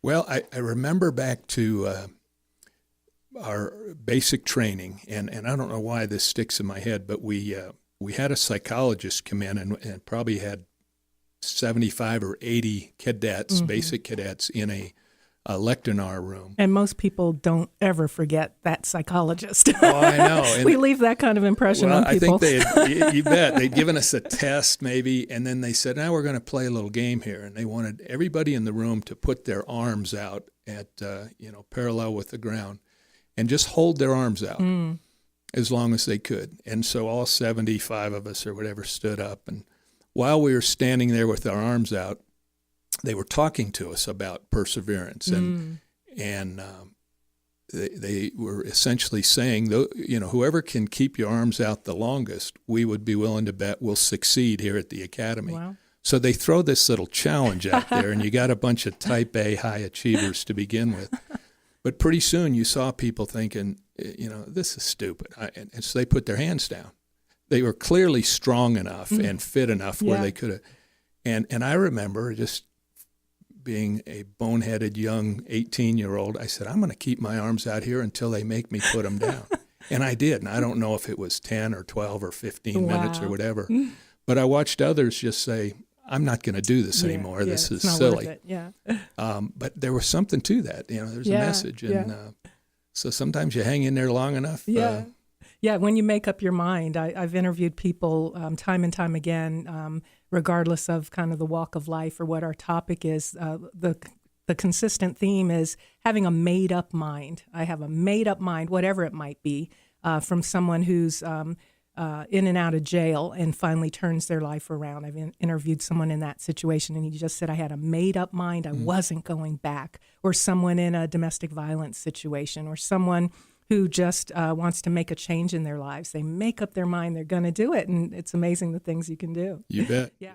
Well, I remember back to our basic training, and I don't know why this sticks in my head, but we had a psychologist come in and probably had 75 or 80 cadets, basic cadets, in a lectinar room. And most people don't ever forget that psychologist. Oh, I know. And, we leave that kind of impression on people. I think you bet. They'd given us a test maybe, and then they said, now we're going to play a little game here. And they wanted everybody in the room to put their arms out at, parallel with the ground and just hold their arms out as long as they could. And so all 75 of us or whatever stood up. And while we were standing there with our arms out, they were talking to us about perseverance, and they were essentially saying, whoever can keep your arms out the longest, we would be willing to bet will succeed here at the academy. Wow. So they throw this little challenge out there, and you got a bunch of type A high achievers to begin with. But pretty soon you saw people thinking, this is stupid, and so they put their hands down. They were clearly strong enough and fit enough where they could have. And I remember just being a boneheaded young 18-year-old, I said, I'm going to keep my arms out here until they make me put them down. And I did. And I don't know if it was 10 or 12 or 15 minutes or whatever. But I watched others just say, I'm not going to do this anymore. This is silly. But there was something to that. There's a message. And so sometimes you hang in there long enough. Yeah, when you make up your mind. I've interviewed people time and time again, regardless of kind of the walk of life or what our topic is. The consistent theme is having a made-up mind. I have a made-up mind, whatever it might be, from someone who's in and out of jail and finally turns their life around. I've interviewed someone in that situation, and he just said, I had a made-up mind. I wasn't going back. Or someone in a domestic violence situation, or someone who just wants to make a change in their lives. They make up their mind they're going to do it, and it's amazing the things you can do. You bet. Yeah.